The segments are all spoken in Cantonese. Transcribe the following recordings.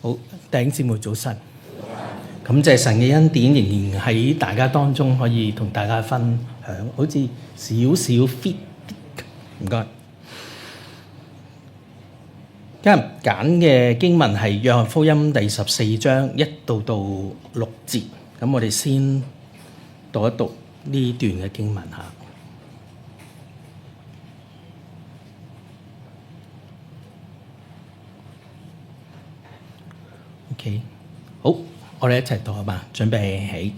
好，弟兄姊妹早晨，感謝神嘅恩典，仍然喺大家當中可以同大家分享，好似少少 fit， 唔該。今日揀嘅經文係約翰福音第14章1到6節，咁我哋先讀一讀呢段嘅經文嚇。OK， 好，我哋一齊讀吧，準備起。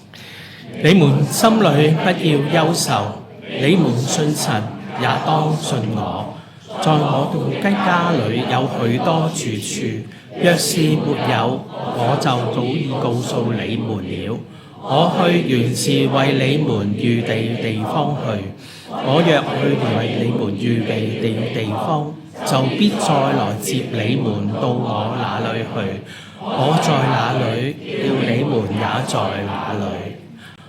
你們心裏不要憂愁，你們信神也當信我。在我的家裏有許多住處，若是沒有，我就早已告訴你們了。我去原是為你們預備地方去。我若去為你們預備地方，就必再來接你們到我那裏去。我在哪裏，叫你們也在哪裏。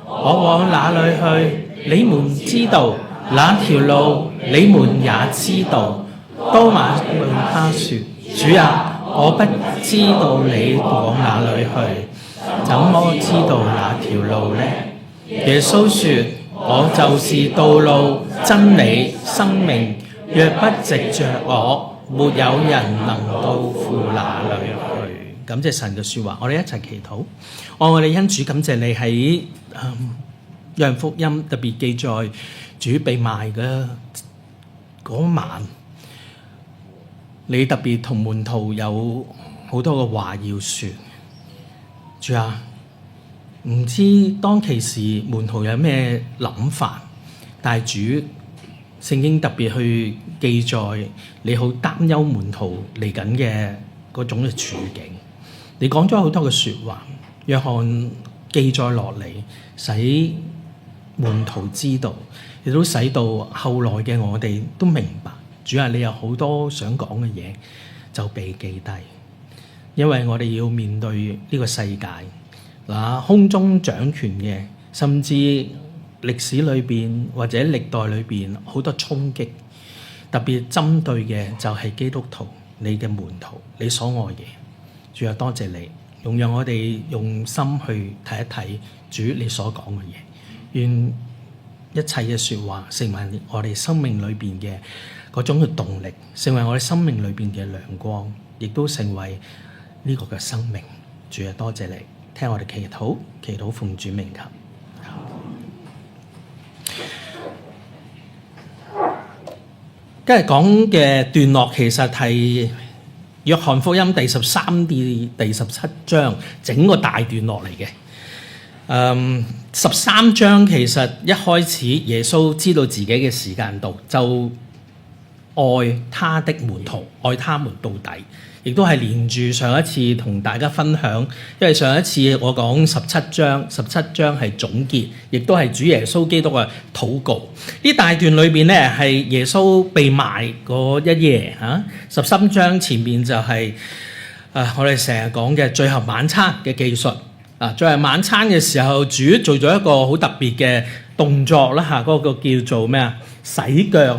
我往哪裏去，你們知道，那條路你們也知道。多馬問他說：主啊，我不知道你往哪裏去，怎麼知道那條路呢？耶穌說：我就是道路、真理、生命，若不藉着我，沒有人能到父那裏去。感謝神嘅説話，我哋一齊祈禱。我哋恩主，感謝你喺約翰福音特別記載主被賣嘅嗰晚，你特別同門徒有好多嘅話要説。主啊，唔知當其時門徒有咩諗法，但係主聖經特別去記載你好擔憂門徒嚟緊嘅嗰種嘅處境。你講咗好多嘅説話，約翰記載落嚟，使門徒知道，亦都使到後來嘅我哋都明白。主啊，你有好多想講嘅嘢就被記低，因為我哋要面對呢個世界嗱，空中掌權嘅，甚至歷史裏邊或者歷代裏邊好多衝擊，特別針對嘅就係基督徒，你嘅門徒，你所愛嘅。主啊，多謝你，容讓我哋用心去睇一睇主你所講嘅嘢，願一切嘅説話成為我哋生命裏邊嘅嗰種嘅動力，成為我哋生命裏邊嘅亮光，亦都成為呢個嘅生命。主啊，多謝你，聽我哋祈禱，祈禱奉主名求。今日講嘅段落其實係約翰福音第13至第17章整個大段落嚟嘅。13章其實一開始耶穌知道自己嘅時間到，就愛他的門徒，愛他們到底，亦都係連住上一次同大家分享，因為上一次我講17章係總結，亦都係主耶穌基督嘅禱告。呢大段裏邊咧係耶穌被賣嗰一夜嚇，13章前面就係我哋成日講嘅最後晚餐嘅記述。最後晚餐嘅時候，主做咗一個好特別嘅動作啦嚇，嗰個叫做咩啊？洗腳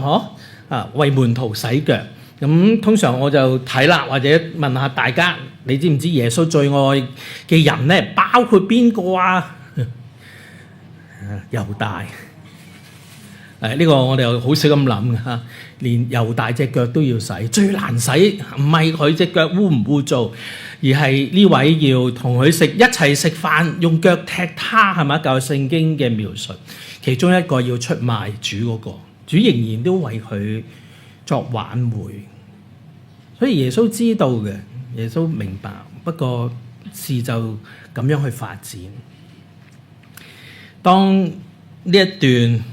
嗬，為門徒洗腳。咁通常我就睇啦，或者問下大家，你知唔知耶穌最愛嘅人咧，包括邊個啊？猶大。呢個我哋又好少咁諗嘅嚇，連猶大隻腳都要洗，最難洗唔係佢隻腳污唔污糟，而係呢位要同佢一齊食飯，用腳踢他，係咪？舊聖經嘅描述，其中一個要出賣主嗰個，主仍然都為佢作挽回，所以耶穌知道嘅，耶穌明白，不過事就咁樣去發展。當呢一段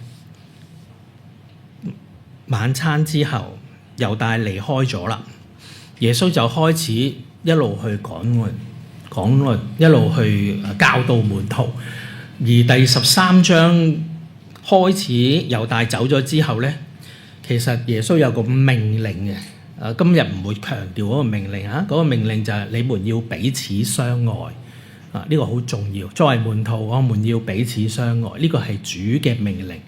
晚餐之後，猶大離開咗啦，耶穌就開始一路去講論，一路去教導門徒。而第13章開始，猶大走咗之後咧，其實耶穌有個命令嘅，今日唔會強調嗰個命令嗰個命令就係你們要彼此相愛，呢個好重要。作為門徒，我們要彼此相愛，呢個係主嘅命令。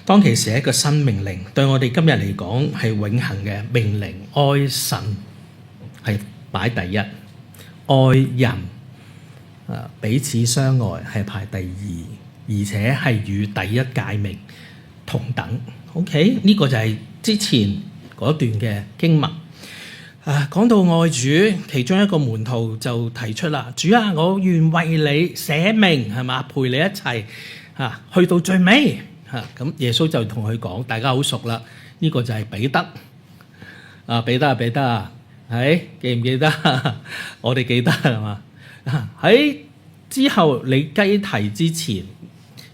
當其時係一個新命令，對我哋今日嚟講係永恆嘅命令，愛神係擺第一，愛人彼此相愛係排第二，而且係與第一誡命同等。OK， 呢個就係之前嗰段嘅經文。講到愛主，其中一個門徒就提出啦：主啊，我願為你捨命，係嘛，陪你一齊去到最尾。咁耶穌就同佢講，大家好熟啦，呢個就係彼得。彼得啊，係記唔記得？我哋記得係嘛？喺之後你雞啼之前，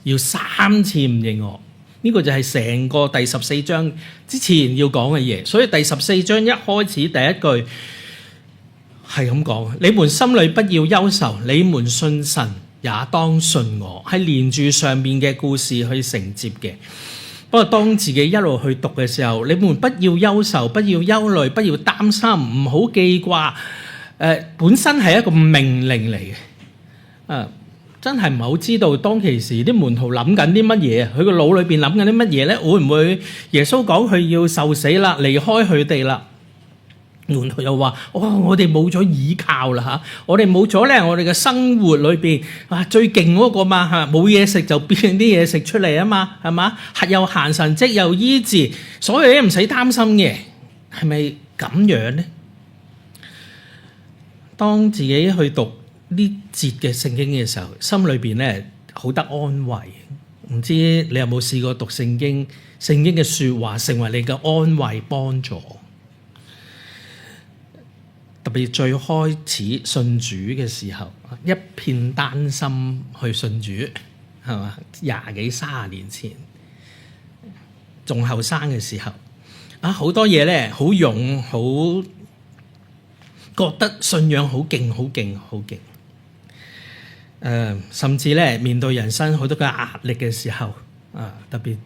要3次唔認我。呢個就係成個第14章之前要講嘅嘢，所以第14章一開始第一句係咁講：你們心裏不要憂愁，你們信神也當信我，係連住上面嘅故事去承接嘅。不過當自己一路去讀嘅時候，你們不要憂愁，不要憂慮，不要擔心，唔好記掛。本身係一個命令嚟嘅。真係唔係好知道當其時啲門徒諗緊啲乜嘢，佢個腦裏邊諗緊啲乜嘢咧？會唔會耶穌講佢要受死啦，離開佢哋啦？門徒又話：我哋冇咗倚靠啦嚇，我哋冇咗咧，我哋嘅生活裏邊最勁嗰個嘛嚇，冇嘢食就變啲嘢食出嚟啊嘛，係嘛？又行神蹟又醫治，所有嘢唔使擔心嘅，係咪咁樣咧？當自己去讀呢節嘅聖經嘅時候，心裏邊咧好得安慰。唔知你有冇試過讀聖經？聖經嘅説話成為你嘅安慰幫助。特別最開始信主嘅時候，一片擔心去信主，係嘛？20幾30年前，仲後生嘅時候，好多嘢咧好勇，好覺得信仰好勁，好勁，好勁。甚至咧面對人生好多嘅壓力嘅時候，特別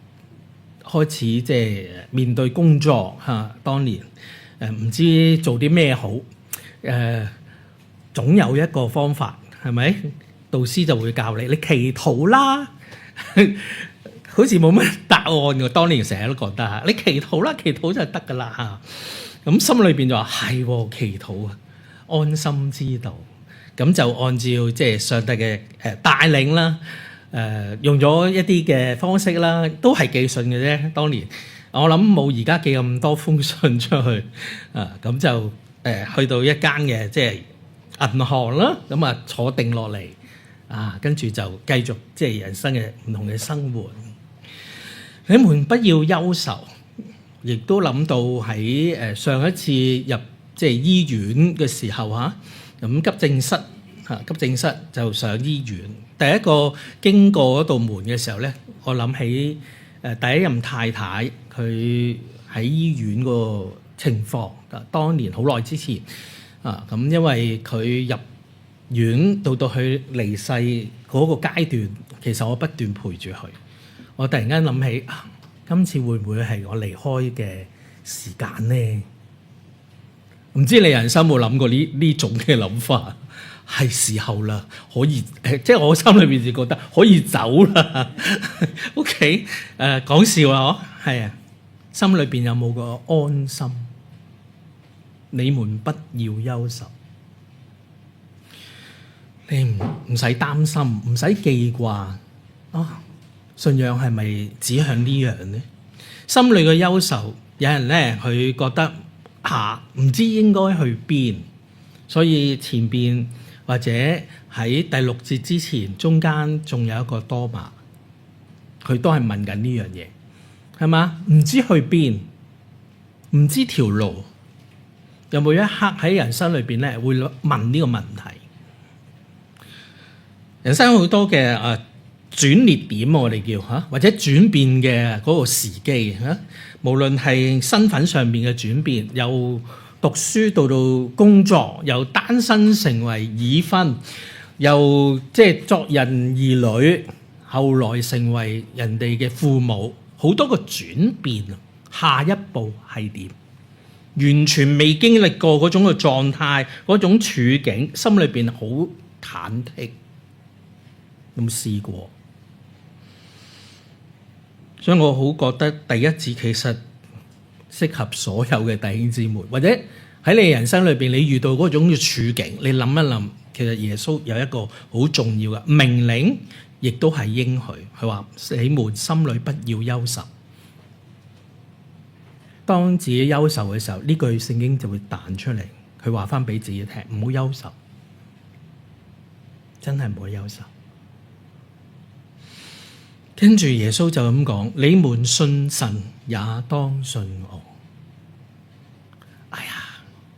開始即係面對工作當年唔知做啲咩好，總有一個方法，係咪？導師就會教你祈禱啦，好似冇乜答案㗎。當年成日都覺得你祈禱啦，祈禱就得㗎啦嚇。咁心裏邊就話係祈禱啊，安心知道。咁就按照即係上帝嘅帶領啦，用咗一啲嘅方式啦，都係寄信嘅啫。當年我諗冇而家寄咁多封信出去，咁就去到一間嘅即係銀行啦，咁坐定落嚟，跟住就繼續即係人生嘅唔同嘅生活。你們不要憂愁，亦都諗到喺上一次入即係醫院嘅時候咁急症室就上醫院，第一個經過嗰道門嘅時候咧，我諗起第一任太太佢喺醫院個情況。當年好耐之前咁因為佢入院到佢離世嗰個階段，其實我不斷陪住佢。我突然間諗起今次會唔會係我離開嘅時間咧？唔知你人生有冇諗過呢種嘅諗法？係時候啦，可以即係我心裏面就覺得可以走啦。OK， 講笑啊，係啊，心裏邊有冇個安心？你們不要憂愁，你唔使擔心，唔使記掛。信仰係咪指向呢樣呢？心裏嘅憂愁，有人咧佢覺得唔知應該去邊，所以前邊或者喺第6節之前中間仲有一個多馬，佢都係問緊呢樣嘢，係嘛？唔知去邊，唔知條路，有冇一刻喺人生裏邊咧會問呢個問題？人生好多嘅轉捩點，我哋叫或者轉變嘅嗰個時機無論係身份上面嘅轉變，由讀書到工作，由單身成為已婚，由即係作人兒女，後來成為人哋嘅父母，好多個轉變。下一步係點？完全未經歷過嗰種嘅狀態，嗰種處境，心裏邊好忐忑。有冇試過？所以我好覺得第一節其實適合所有嘅弟兄姊妹，或者喺你人生裏邊，你遇到嗰種嘅處境，你諗一諗，其實耶穌有一個好重要嘅命令，亦都係應許。佢話：你們心裏不要憂愁。當自己憂愁嘅時候，呢句聖經就會彈出嚟。佢話翻俾自己聽，唔好憂愁，真係唔好憂愁。跟住耶穌就咁講：你們信神，也當信我。哎呀，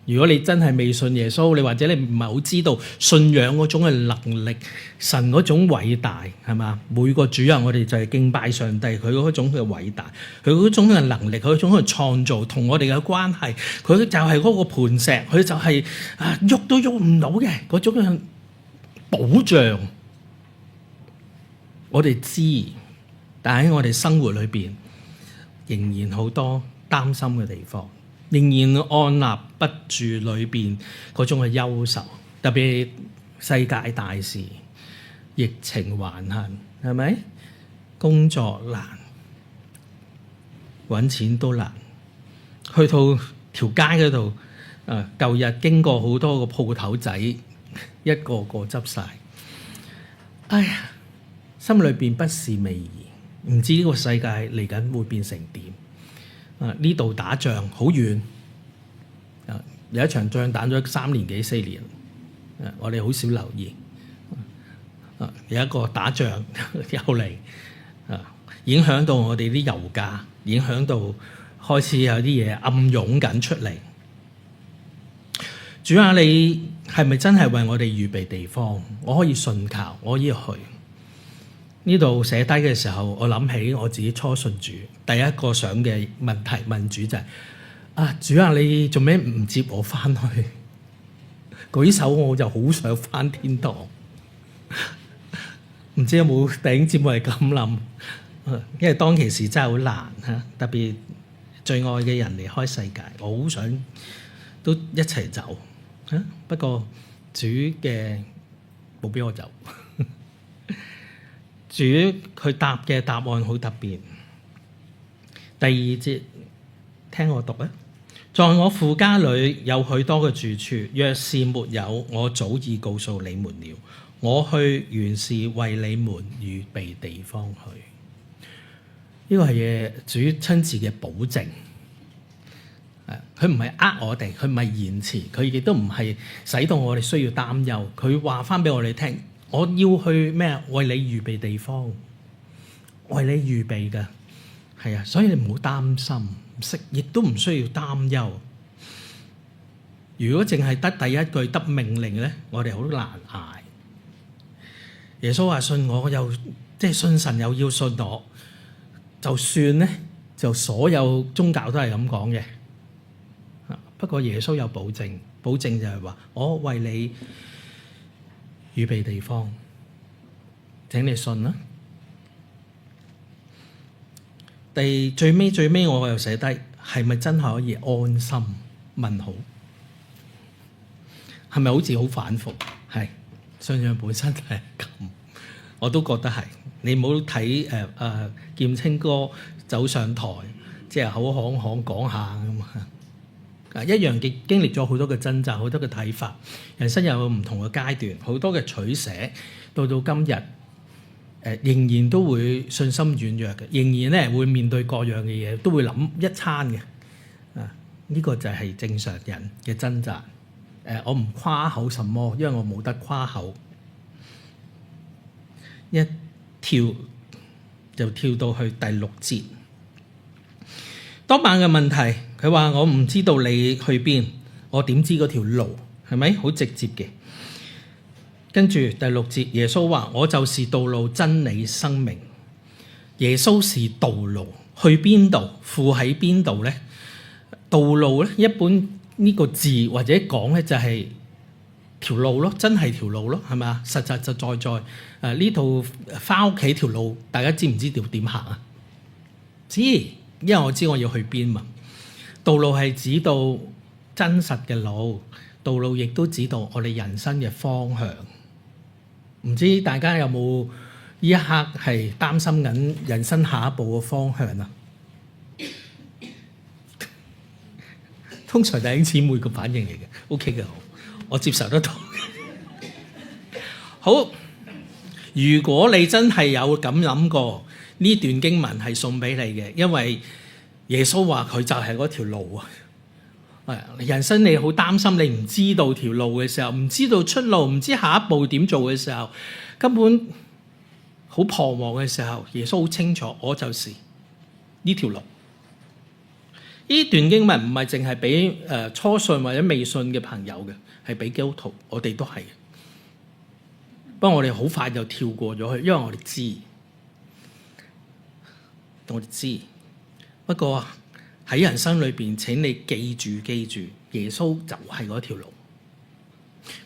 如果你真係未信耶穌，你或者你唔係好知道信仰嗰種嘅能力，神嗰種偉大係嘛？每個主日我哋就係敬拜上帝，佢嗰種嘅偉大，佢嗰種嘅能力，佢嗰種嘅創造同我哋嘅關係，佢就係嗰個磐石，佢就係喐都喐唔到嘅嗰種嘅保障。我哋知，但喺我哋生活裏邊，仍然好多擔心嘅地方，仍然按捺不住裏邊嗰種嘅憂愁，特別世界大事、疫情橫行，係咪？工作難，揾錢都難，去到條街嗰度，舊日經過好多個鋪頭仔，一個個執晒。哎呀，心裏邊不是味兒，唔知呢個世界嚟緊會變成點？呢度打仗好遠，有一場仗打咗3年幾4年，我哋好少留意。有一個打仗又嚟，影響到我哋啲油價，影響到開始有啲嘢暗湧緊出嚟。主啊，你係咪真係為我哋預備地方？我可以信靠，我可以去。呢度寫低嘅時候，我諗起我自己初信主，第一個想嘅問題問主就係：主啊，你做咩唔接我翻去？舉手我就好想翻天堂。唔知有冇弟兄姊妹係咁諗？因為當其時真係好難嚇，特別最愛嘅人離開世界，我好想都一齊走嚇。不過主嘅冇俾我走。主佢答嘅答案好特別。第2節聽我讀啊！在我父家裏有許多嘅住處，若是沒有，我早已告訴你們了。我去原是為你們預備地方去。呢個係主親自嘅保證。佢唔係我哋，佢唔係延遲，佢亦都唔係使到我哋需要擔憂。佢話翻俾我哋聽。我要去咩？為你預備地方，為你預備嘅，係啊，所以你唔好擔心，亦都唔需要擔憂。如果淨係得第一句得命令咧，我哋好難捱。耶穌話信我，又即係信神，又要信我，就算咧，就所有宗教都係咁講嘅。不過耶穌有保證，保證就係話我為你預備地方，請你信啦。最尾我又寫低，係咪真係可以安心？問號，係咪好似好反覆？係，信仰本身係咁，我都覺得係。你唔好睇劍青哥走上台，即係口行行講下咁啊。一樣嘅經歷咗好多嘅掙扎，好多嘅睇法，人生有唔同嘅階段，好多嘅取捨，到今日，仍然都會信心軟弱嘅，仍然咧會面對各樣嘅嘢，都會諗一餐嘅。呢個就係正常人嘅掙扎。我唔誇口什麼，因為我冇得誇口。一跳就跳到去第6節。當晚嘅問題，佢話我唔知道你去邊，我點知嗰條路？係咪好直接嘅？跟住第6節，耶穌話我就是道路、真理、生命。耶穌是道路，去邊度？父喺邊度咧？道路咧，一般呢個字或者講咧就係條路咯，真係條路咯，係咪啊？實實在在呢度返屋企條路，大家知唔知道點行啊？知。因為我知我要去邊嘛。道路係指到真實嘅路，道路亦都指到我哋人生嘅方向。唔知大家有冇呢一刻係擔心緊人生下一步嘅方向啊？通常弟兄姊妹個反應嚟嘅，OK 嘅，好，我接受得到。好，如果你真係有咁諗過，呢段經文係送俾你嘅，因為耶穌話佢就係嗰條路啊。人生你好擔心，你唔知道條路嘅時候，唔知道出路，唔知下一步點做嘅時候，根本好彷徨嘅時候，耶穌好清楚，我就是呢條路。呢段經文唔係淨係俾初信或者未信嘅朋友嘅，係俾基督徒，我哋都係。不過我哋好快就跳過咗去，因為我哋知。不過喺人生裏邊，請你記住，耶穌就係嗰條路。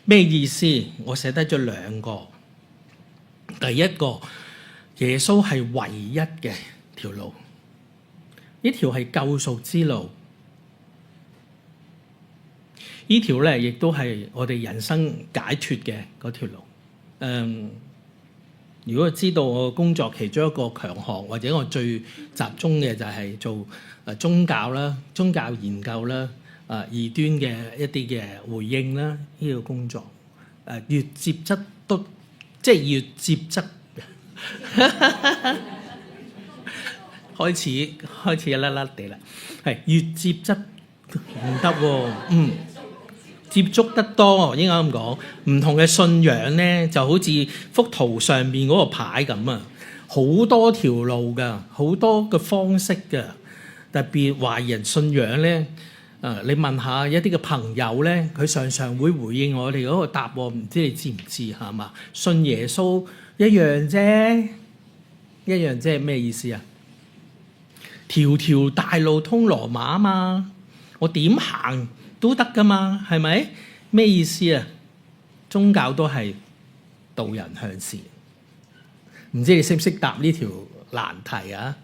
咩意思？我寫低咗兩個。第一個，耶穌係唯一嘅條路，呢條係救贖之路。呢條咧亦都係我哋人生解脫嘅嗰條路。如果知道我工作其中一個強項，或者我最集中嘅就係做宗教啦、宗教研究啦、異端嘅一啲嘅回應啦，呢個工作越接觸都即係越接觸，開始一甩甩地啦，係越接觸唔得喎，接觸得多，應該咁講，唔同嘅信仰咧，就好似幅圖上面嗰個牌咁啊，好多條路㗎，好多嘅方式㗎。特別華人信仰咧，你問下一啲嘅朋友咧，佢常常會回應我哋嗰個答案，唔知你知唔知係嘛？信耶穌一樣啫，咩意思啊？條條大路通羅馬啊嘛，我點行都得噶嘛，係咪？咩意思啊？宗教都係導人向善，唔知你識唔識答呢條難題啊？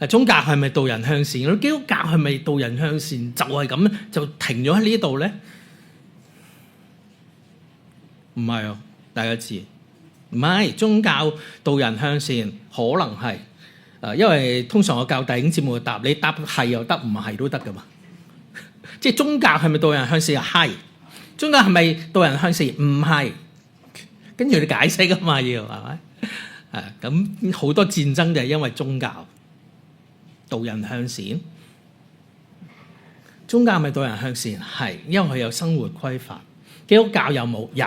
宗教係咪導人向善？基督教係咪導人向善？就係咁，就停咗喺呢度咧？唔係啊，大家知唔係？宗教導人向善可能係因為通常我教弟兄姊妹答，你答係又得，唔係都得噶嘛。即係宗教係咪導人向善啊？係。宗教係咪導人向善？唔係。跟住你解釋噶嘛，要係咪？咁好多戰爭就係因為宗教導人向善。宗教係咪導人向善？係，因為佢有生活規範。基督教有冇？有。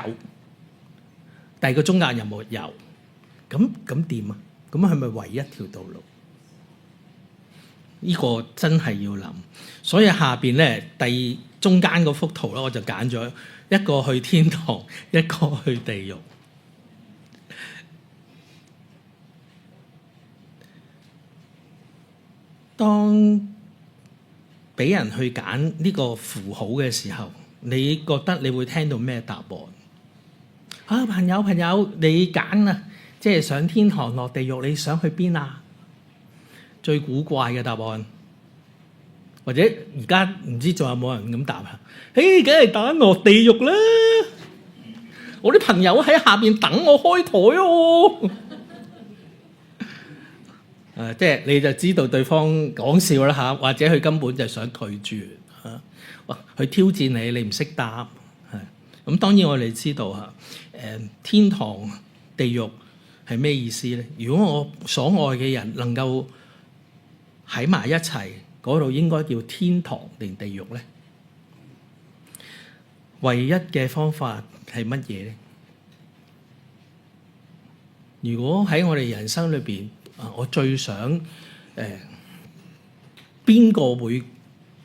第二個宗教有冇？有。咁點啊？咁係咪唯一條道路？呢個真係要諗，所以下邊咧中間嗰幅圖咧，我就揀咗一個去天堂，一個去地獄。當俾人去揀呢個符號嘅時候，你覺得你會聽到咩答案？朋友，你揀啊，即係上天堂落地獄，你想去邊啊？最古怪嘅答案，或者而家唔知仲有冇人咁答啊？梗係打落地獄啦！我啲朋友喺下邊等我開台喎。即係你就知道對方講笑啦嚇，或者佢根本就想拒絕嚇，佢挑戰你，你唔識答係。咁當然我哋知道嚇，天堂、地獄係咩意思咧？如果我所愛嘅人能夠喺埋一齊，嗰度應該叫天堂定地獄咧？唯一嘅方法係乜嘢咧？如果喺我哋人生裏邊，我最想邊個會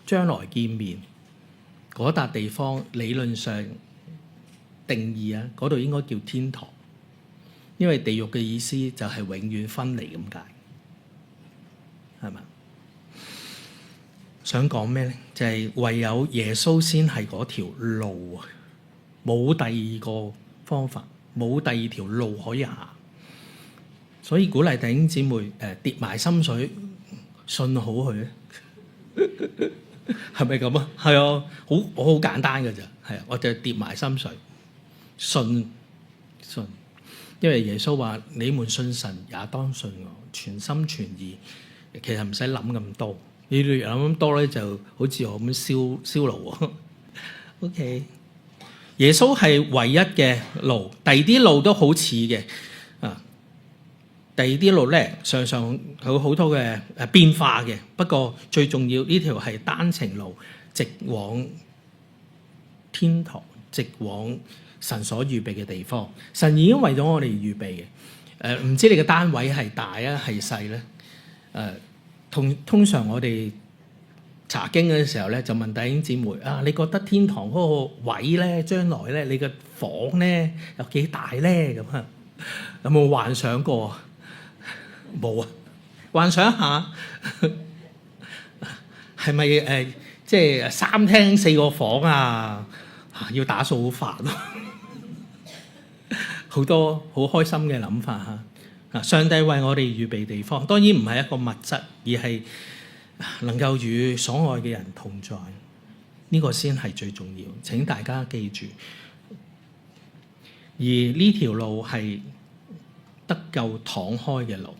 將來見面嗰笪地方，理論上定義啊，嗰度應該叫天堂，因為地獄嘅意思就係永遠分離咁解，係咪？想講咩咧？就係唯有耶穌先係嗰條路啊，冇第二個方法，冇第二條路可以行。所以鼓勵弟兄姊妹跌埋心水，信好佢咧，係咪咁啊？係啊，好簡單嘅咋，係啊，我就跌埋心水，信，因為耶穌話：你們信神也當信我，全心全意。其實唔使諗咁多，你越諗多咧，就好似我咁燒爐喎。OK， 耶穌係唯一嘅路，第二啲路都好似嘅啊。第二啲路咧，常常有好多嘅變化嘅，不過最重要呢條係單程路，直往天堂，直往神所預備嘅地方。神已經為咗我哋預備嘅。唔知你嘅單位係大啊係細咧？通常我哋查經嘅時候咧，就問弟兄姊妹啊，你覺得天堂嗰個位咧，將來咧，你嘅房咧有幾大咧？咁啊，有冇幻想過啊？冇啊！幻想下係咪即係3廳4個房啊？要打掃好煩咯，好多好開心嘅諗法嚇。上帝為我哋預備地方，當然唔係一個物質，而係能夠與所愛嘅人同在，呢個先係最重要。請大家記住，而呢條路係得救敞開嘅路。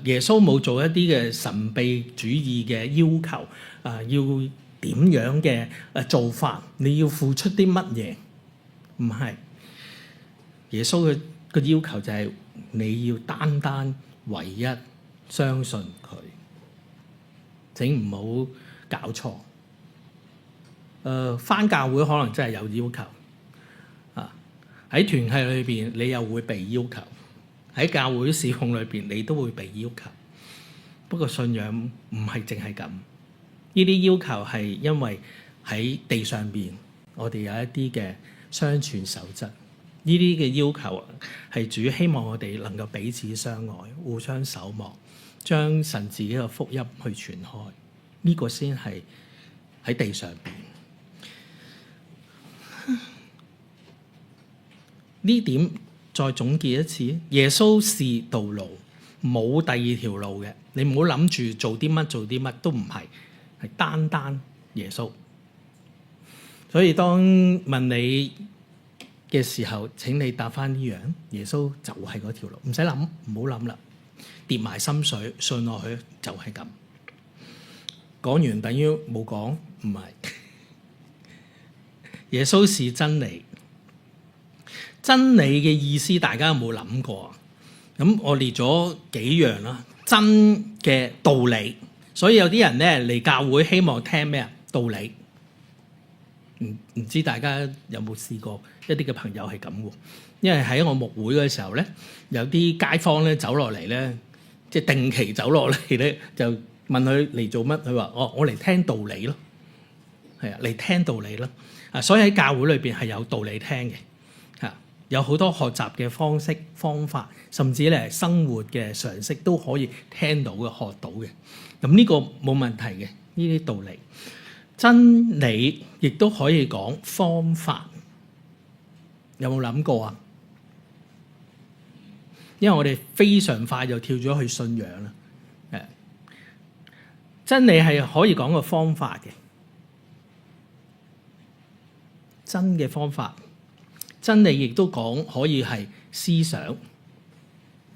耶穌冇做一啲嘅神秘主義嘅要求，要點樣嘅做法，你要付出啲乜嘢？唔係，耶穌嘅個要求就係你要單單唯一相信佢。請唔好搞錯。返教會可能真係有要求，喺團契裏邊你又會被要求，喺教會事奉裏邊你都會被要求。不過信仰唔係淨係咁，呢啲要求係因為喺地上邊我哋有一啲嘅相處守則，呢啲嘅要求係主希望我哋能夠彼此相愛，互相守望，將神自己嘅福音去傳開，呢個先係喺地上邊。呢點再總結一次，耶穌是道路，冇第二條路嘅。你唔好諗住做啲乜都唔係，係單單耶穌。所以當問你嘅時候，請你答翻呢樣，耶穌就係嗰條路，唔使諗，唔好諗啦，跌埋心水，信落去就係咁。講完等於冇講，唔係。耶穌是真理。真理嘅意思，大家有冇諗過啊？咁我列咗幾樣啦，真嘅道理。所以有啲人咧嚟教會希望聽咩啊？道理。唔知大家有冇試過一啲嘅朋友係咁喎？因為喺我牧會嘅時候咧，有啲街坊咧走落嚟咧，即係定期走落嚟咧，就問佢嚟做乜？佢話：我嚟聽道理咯。係啊，嚟聽道理咯。所以喺教會裏邊係有道理聽嘅。有好多學習嘅方式方法，甚至咧生活嘅常識都可以聽到嘅、學到嘅。咁呢個冇問題嘅，呢啲道理。真理亦都可以講方法，有冇諗過啊？因為我哋非常快就跳咗去信仰啦。真理係可以講個方法嘅，真嘅方法。真理亦都講可以係思想，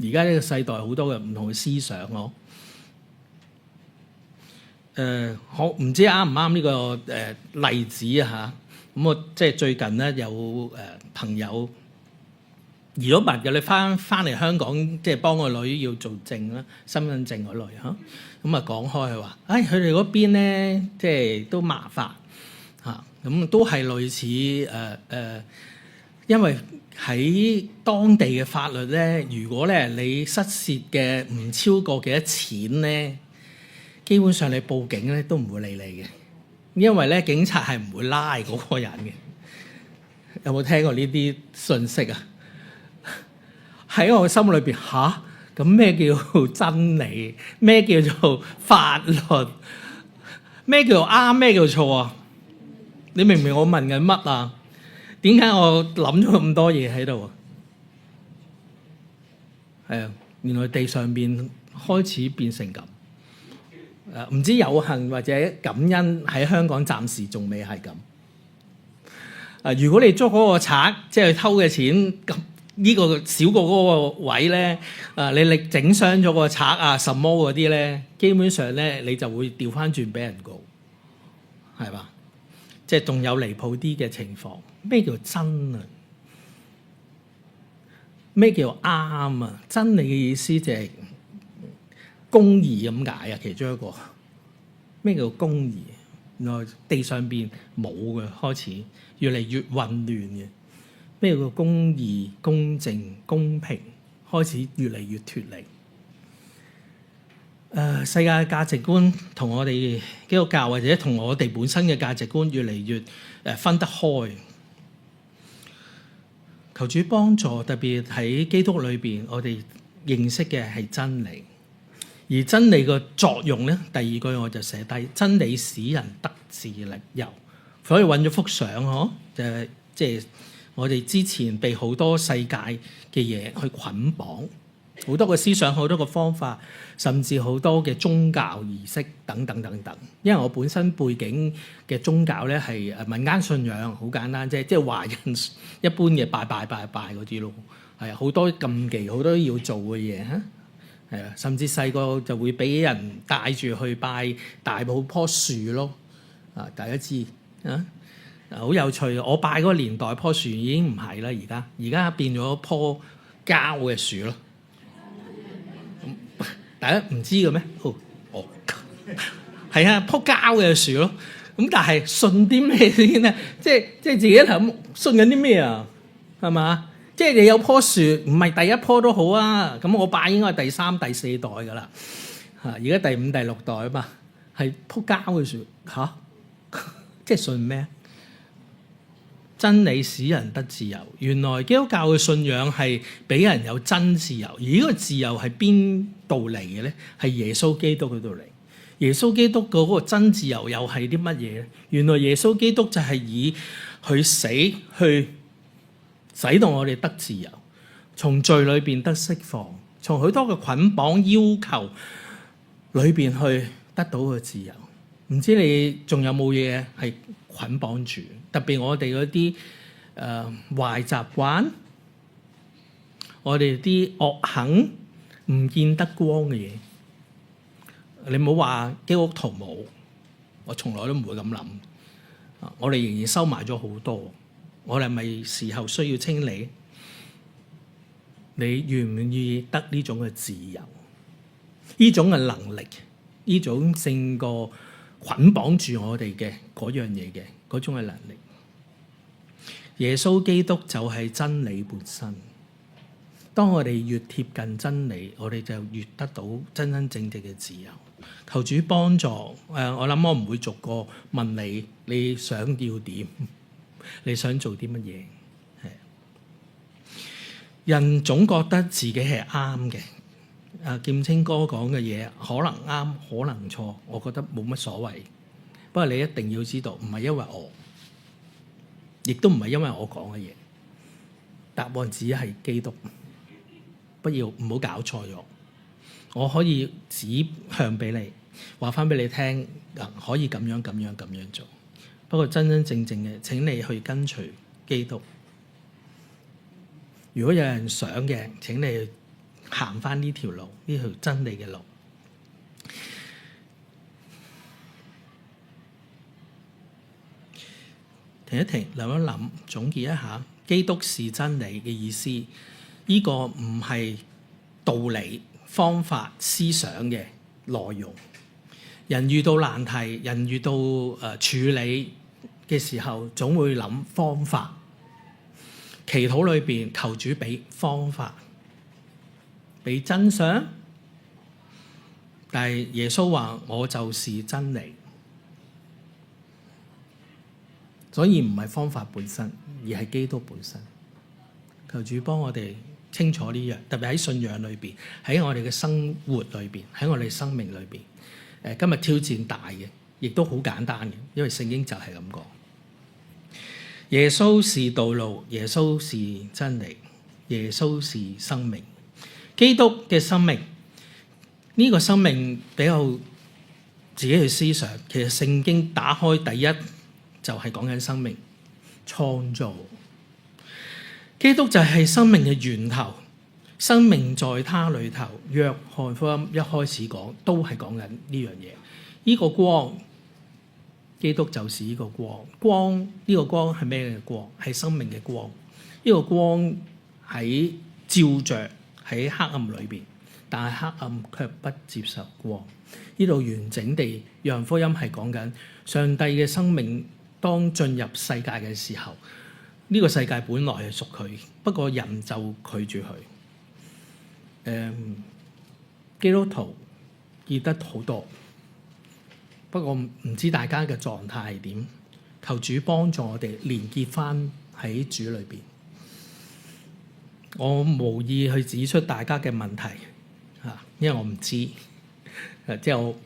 而家呢個世代好多嘅唔同嘅思想咯。我唔知啱唔啱呢個例子啊嚇。咁我即係最近咧有朋友移咗民嘅，你翻嚟香港，即係幫個女要做證啦，身份證嗰類嚇。咁啊講開佢話，佢哋嗰邊咧即係都麻煩嚇，咁都係類似因為喺當地嘅法律咧，如果咧你失竊嘅唔超過幾多錢咧，基本上你報警咧都唔會理你嘅，因為咧警察係唔會拉嗰個人嘅。有冇聽過呢啲信息啊？喺我心裏邊吓，咁咩叫真理？咩叫做法律？咩叫做啱？咩叫做錯啊？你明唔明我問緊乜啊？點解我諗咗咁多嘢喺度啊？係啊，原來地上邊開始變成咁。唔知有幸或者感恩喺香港暫時仲未係咁。如果你捉嗰個賊，即係偷嘅錢呢個少過嗰個位咧，你整傷咗個賊啊、什麼嗰啲咧，基本上咧你就會調翻轉俾人告，係嘛？即係仲有離譜啲嘅情況。咩叫真啊？咩叫啱啊？真理嘅意思就係公義咁解啊，其中一個。咩叫公義？原來地上邊冇嘅，開始越嚟越混亂嘅。咩叫公義、公正、公平？開始越嚟越脫離。世界嘅價值觀同我哋基督教或者同我哋本身嘅價值觀越嚟越分得開。求主幫助，特別喺基督裏邊，我哋認識嘅係真理。而真理嘅作用咧，第二句我就寫低：真理使人得自由。所以揾咗幅相嗬，就係即係我哋之前被好多世界嘅嘢去捆綁，好多個思想、好多個方法，甚至好多嘅宗教儀式等等等等。因為我本身背景嘅宗教咧係民間信仰，好簡單啫，即係華人一般嘅拜嗰啲咯。係啊，好多禁忌，好多要做嘅嘢嚇。係啊，甚至細個就會俾人帶住去拜大埔棵樹咯。啊，大家知啊，好有趣。我拜嗰個年代棵樹已經唔係啦，而家變咗棵膠嘅樹咯。大家唔知嘅咩？係啊，棵膠嘅樹咯。咁但係信啲咩先咧？即係自己諗信緊啲咩啊？係嘛？即係你有棵樹，唔係第一棵都好啊。咁我拜應該係第3、第4代噶啦。而家第5、第6代啊嘛，係棵膠嘅樹嚇。即係信咩？真理使人得自由。原來基督教嘅信仰係俾人有真自由，而呢個自由係邊度嚟嘅咧？係耶穌基督嗰度嚟。耶穌基督嗰個真自由又係啲乜嘢咧？原來耶穌基督就係以佢死去使到我哋得自由，從罪裏邊得釋放，從許多嘅捆綁要求裏邊去得到個自由。唔知你仲有冇嘢係捆綁住？特別我哋嗰啲壞習慣，我哋啲惡行唔見得光嘅嘢，你唔好話基督徒冇，我從來都唔會咁諗。我哋仍然收埋咗好多。我哋係咪時候需要清理？你願唔願意得呢種嘅自由？呢種嘅能力，呢種勝過捆綁住我哋嘅嗰樣嘢嘅嗰種嘅能力。耶穌基督就係真理本身。當我哋越貼近真理，我哋就越得到真真正正嘅自由。求主幫助。我諗我唔會逐個問你想要點。你想做啲乜嘢？人總覺得自己係啱嘅。劍青哥講嘅嘢可能啱，可能錯，我覺得冇乜所謂。不過你一定要知道，唔係因為我，亦都唔係因為我講嘅嘢。答案只係基督。唔好搞錯咗。我可以指向俾你，話翻俾你聽，可以咁樣做。不過真真正正嘅，請你去跟隨基督。如果有人想嘅，請你行翻呢條路，呢條真理嘅路。停一停，諗一諗，總結一下，基督是真理嘅意思。呢個唔係道理、方法、思想嘅內容。人遇到難題，人遇到處理嘅時候，總會諗方法。祈禱裏邊求主俾方法，俾真相。但係耶穌話：我就是真理。所以唔係方法本身，而係基督本身。求主幫我哋清楚呢樣，特別喺信仰裏邊，喺我哋嘅生活裏邊，喺我哋生命裏邊。今日挑戰大嘅，亦都好簡單嘅，因為聖經就係咁講。耶穌是道路，耶穌是真理，耶穌是生命。基督嘅生命，呢個生命比較自己去思想。其實聖經打開第一就係講緊生命創造。基督就係生命嘅源頭，生命在他裏頭。約翰福音一開始講都係講緊呢樣嘢。呢個光，基督就是呢個光。光，呢個光係咩嘅光？係生命嘅光。呢個光喺照着喺黑暗裏邊，但係黑暗卻不接受光。呢度完整地，約翰福音係講緊上帝嘅生命當進入世界嘅時候，呢個世界本來係屬佢，不過人就拒絕佢。基督徒見得好多，不過唔知大家嘅狀態係點？求主幫助我哋連結翻喺主裏邊。我無意去指出大家嘅問題嚇，因為我唔知，即係我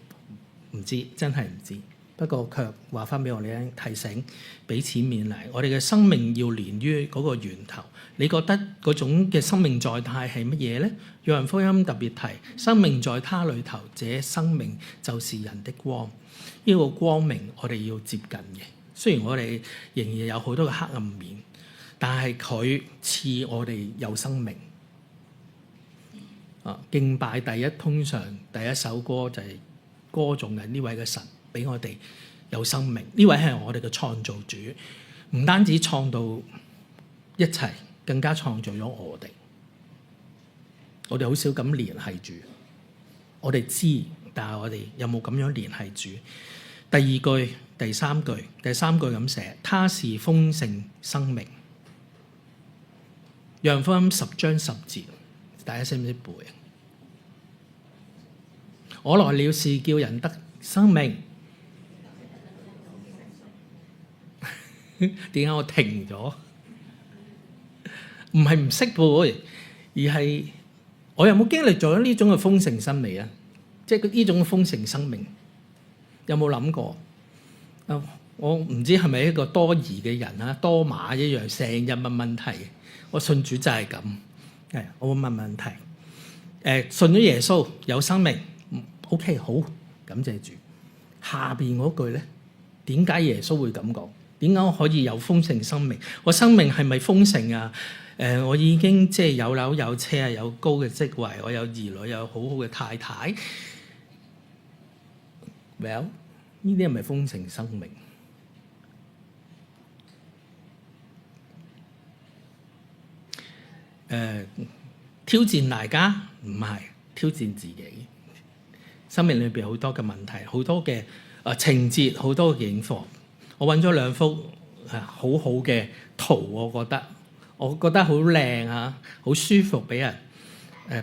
唔知，真係唔知。不過卻話翻俾我哋聽，提醒彼此勉勵。我哋嘅生命要連於嗰個源頭。你覺得嗰種嘅生命狀態係乜嘢呢？約翰福音特別提，生命在他裏頭，這生命就是人的光。呢個光明我哋要接近嘅。雖然我哋仍然有好多嘅黑暗面，但係佢賜我哋有生命。敬拜通常第一首歌就係歌頌緊呢位嘅神，俾我哋有生命。呢位係我哋嘅創造主，唔單止創造一切，更加創造咗我哋。我哋好少咁聯繫住，我哋知，但係我哋有冇咁樣聯繫住？第二句、第三句咁寫，他是豐盛生命。約翰福音10章10節，大家識唔識背？我來了是叫人得生命。點解我停咗？唔係唔識背，而係我有冇經歷咗呢種嘅豐盛生命啊？即係呢種嘅豐盛生命，有冇諗過？我唔知係咪一個多疑嘅人啊，多馬一樣，成日問問題。我信主就係咁，我會問問題。信咗耶穌有生命，OK 好，感謝主。下邊嗰句咧，點解耶穌會咁講？點解我可以有豐盛生命？我生命係咪豐盛啊？我已經即係有樓有車啊，有高嘅職位，我有兒女，有好好嘅太太。Well， 呢啲係咪豐盛生命？挑戰大家唔係挑戰自己。生命裏邊好多嘅問題，好多嘅情節，好多嘅影況。我揾咗兩幅好好嘅圖，我覺得好靚啊，好舒服俾人。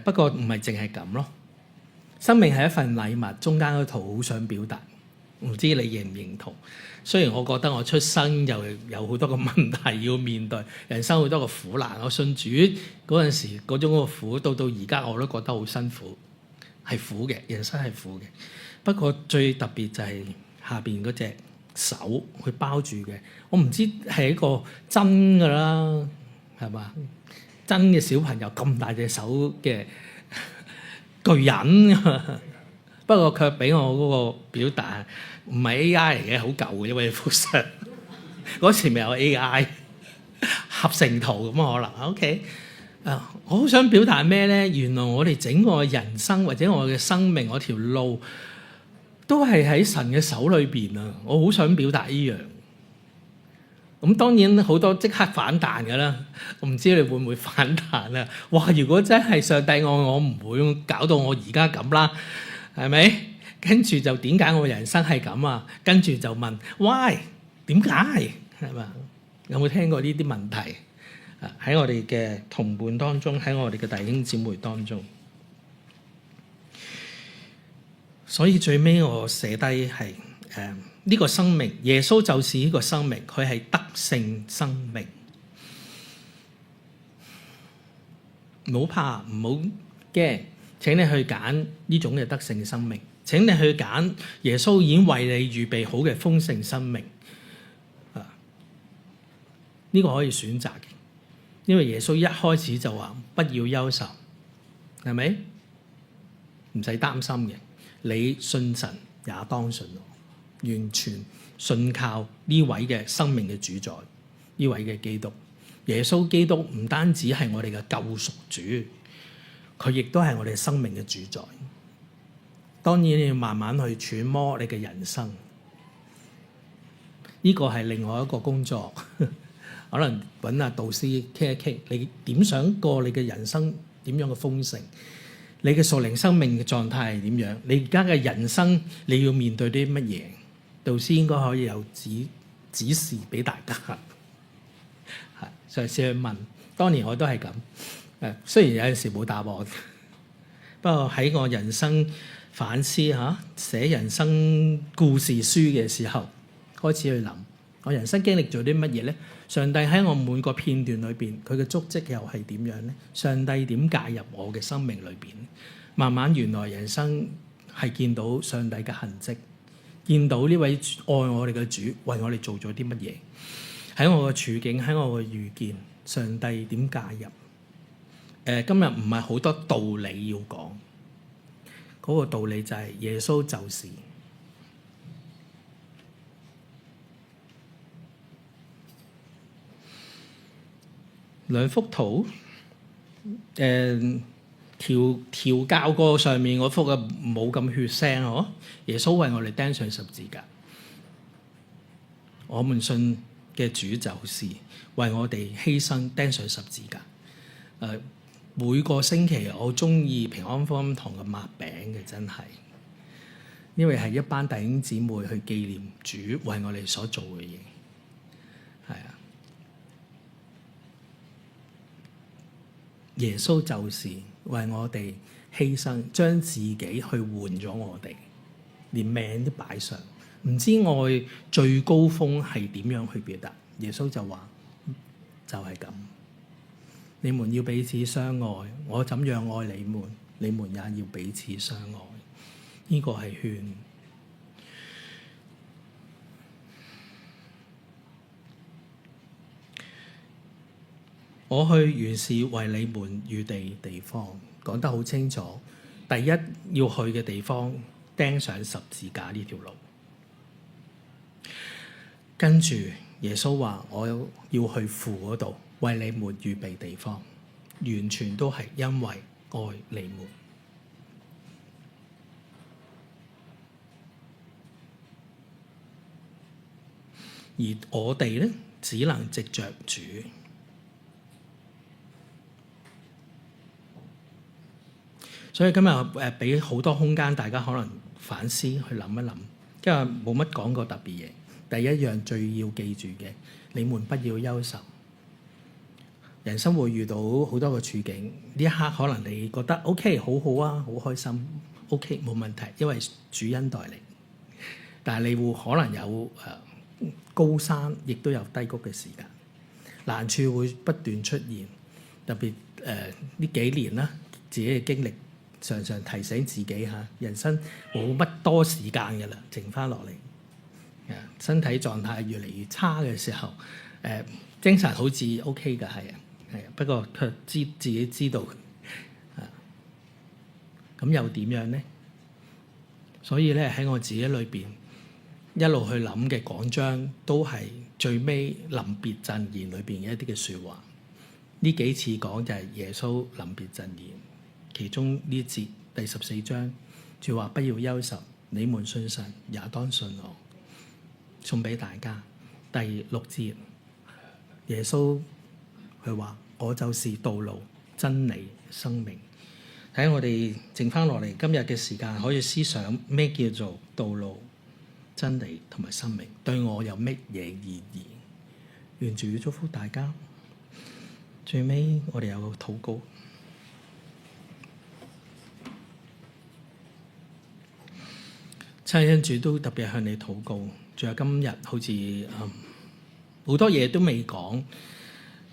不過唔係淨係咁咯。生命係一份禮物，中間嗰圖好想表達，唔知你認唔認同？雖然我覺得我出生又有好多個問題要面對，人生好多個苦難。我信主嗰陣時嗰種個苦，到而家我都覺得好辛苦，係苦嘅，人生係苦嘅。不過最特別就係下邊嗰隻手去包住嘅，我唔知係一個真㗎啦，係嘛？真嘅小朋友咁大隻手嘅巨人，不過卻俾我嗰個表達唔係 AI 嚟嘅，好舊嘅，因為幅相嗰時未有 AI 合成圖咁可能 OK。我好想表達咩咧？原來我哋整個人生或者我嘅生命，我條路都係喺神嘅手裏邊啊！我好想表達呢樣。咁當然好多即刻反彈㗎啦，我唔知你會唔會反彈啊？哇！如果真係上帝愛我，唔會搞到我而家咁啦，係咪？跟住就點解我人生係咁啊？跟住就問 why 點解係嘛？有冇聽過呢啲問題？喺我哋嘅同伴當中，喺我哋嘅弟兄姊妹當中。所以最尾我寫低係呢個生命，耶穌就是呢個生命，佢係得勝生命。唔好怕，唔好驚，請你去揀呢種嘅得勝生命。請你去揀耶穌已經為你預備好嘅豐盛生命。呢個可以選擇嘅，因為耶穌一開始就話不要憂愁，係咪？唔使擔心嘅。你信神也當信我，完全信靠呢位嘅生命嘅主宰，呢位嘅基督。耶穌基督唔單止係我哋嘅救贖主，佢亦都係我哋生命嘅主宰。當然你要慢慢去揣摩你嘅人生，呢個係另外一個工作。可能揾下導師傾一傾，你點想過你嘅人生點樣嘅豐盛？你嘅屬靈生命嘅狀態係點樣？你而家嘅人生你要面對啲乜嘢？導師應該可以有指示俾大家。係嘗試去問，當年我都係咁。雖然有陣時冇答案，不過喺我人生反思寫人生故事書嘅時候，開始去諗我人生經歷咗啲乜嘢咧？上帝喺我每個片段裏邊，佢嘅足跡又係點樣咧？上帝點介入我嘅生命裏邊？慢慢原來人生係見到上帝嘅痕跡，見到呢位愛我哋嘅主為我哋做咗啲乜嘢？喺我嘅處境，喺我嘅遇見，上帝點介入？今日唔係好多道理要講，嗰個道理就係耶穌就是。兩幅圖，調教過上面嗰幅嘅冇咁血腥嗬。耶穌為我哋釘上十字架，我們信嘅主就是為我哋犧牲釘上十字架。每個星期我中意平安福音堂嘅擘餅嘅，真係，因為係一班弟兄姊妹去紀念主為我哋所做嘅嘢，係啊。耶穌就是為我哋犧牲，將自己去換咗我哋，連命都擺上。唔知愛最高峰係點樣去表達？耶穌就話：就係咁，你們要彼此相愛，我怎樣愛你們，你們也要彼此相愛。呢個係勸。我去原是為你們預備地方，講得好清楚。第一要去嘅地方，釘上十字架呢條路。跟住耶穌話：我要去父嗰度為你們預備地方，完全都係因為愛你們。而我哋咧，只能藉着主。所以今日俾好多空間大家可能反思去諗一諗，因為冇乜講過特別嘢。第一樣最要記住嘅，你們不要憂愁。人生會遇到好多個處境，呢一刻可能你覺得 OK 好好啊，好開心 OK 冇問題，因為主恩待你。但係你會可能有高山，亦都有低谷嘅時間，難處會不斷出現。特別呢幾年啦，自己嘅經歷。常常提醒自己嚇，人生冇乜多時間嘅啦，剩翻落嚟。身體狀態越嚟越差嘅時候，精神好似 OK 㗎，係啊，不過卻自己知道，咁又點樣咧？所以咧喺我自己裏邊一路去諗嘅講章，都係最尾臨別贈言裏邊嘅一啲嘅説話。呢幾次講就係耶穌臨別贈言。其中呢節第14章，主話不要憂愁，你們信神也當信我。送俾大家第6節，耶穌佢話：我就是道路、真理、生命。睇我哋剩翻落嚟今日嘅時間，可以思想咩叫做道路、真理同埋生命，對我有乜嘢意義？願主祝福大家。最尾我哋有個禱告。親恩主都特別向你禱告，仲有今日好似好多嘢都未講，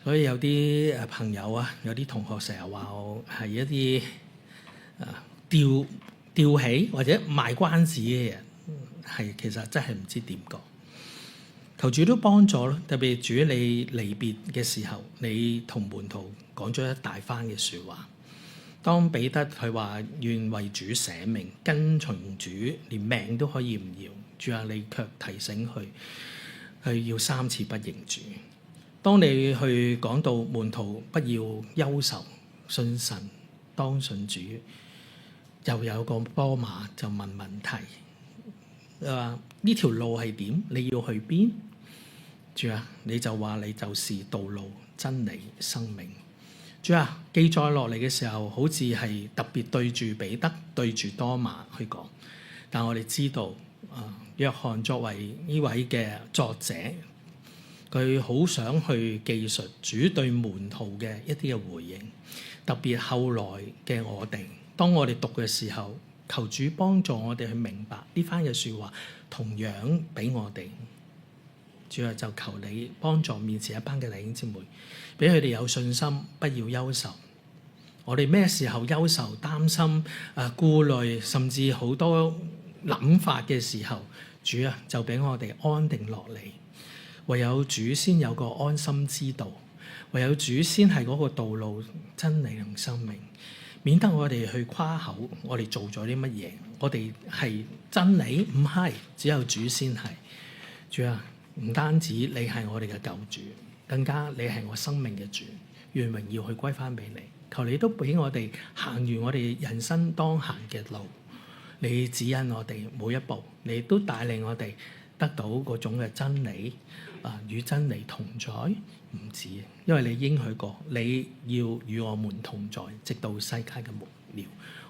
所以有啲朋友啊，有啲同學成日話我係一啲吊起或者賣關子嘅人，係其實真係唔知點講。求主都幫助咯，特別主你離別嘅時候，你同門徒講咗一大番嘅説話。當彼得佢話願為主捨命，跟從主，連命都可以唔要，主啊，你卻提醒佢要3次不認主。當你去講到門徒不要憂愁，信神當信主，又有個多馬就問問題，話呢條路係點？你要去邊？主啊，你就話你就是道路、真理、生命。主啊，記載落嚟嘅時候，好似係特別對住彼得、對住多馬去講，但我哋知道約翰作為呢位嘅作者，佢好想去記述主對門徒嘅一啲嘅回應，特別後來嘅我哋，當我哋讀嘅時候，求主幫助我哋去明白呢番嘅説話，同樣俾我哋。主啊，就求你幫助面前一班嘅弟兄姊妹，俾佢哋有信心，不要憂愁。我哋咩時候憂愁、擔心、顧慮，甚至好多諗法嘅時候，主啊，就俾我哋安定落嚟。唯有主先有個安心之道，唯有主先係嗰個道路、真理同生命，免得我哋去誇口，我哋做咗啲乜嘢，我哋係真理，唔係，只有主先係。主啊，唔單止你係我哋嘅救主，更加你係我生命嘅主，願榮耀去歸翻俾你。求你都俾我哋行完我哋人生當行嘅路，你指引我哋每一步，你都帶領我哋得到嗰種嘅真理，與真理同在，唔止，因為你應許過，你要與我們同在，直到世界嘅末了。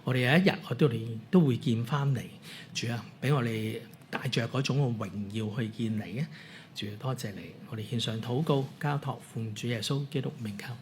我哋有一日，我哋都會見翻你。主啊，俾我哋帶着嗰種嘅榮耀去見你啊！主，多謝你，我哋獻上禱告，交託奉主耶穌基督名求。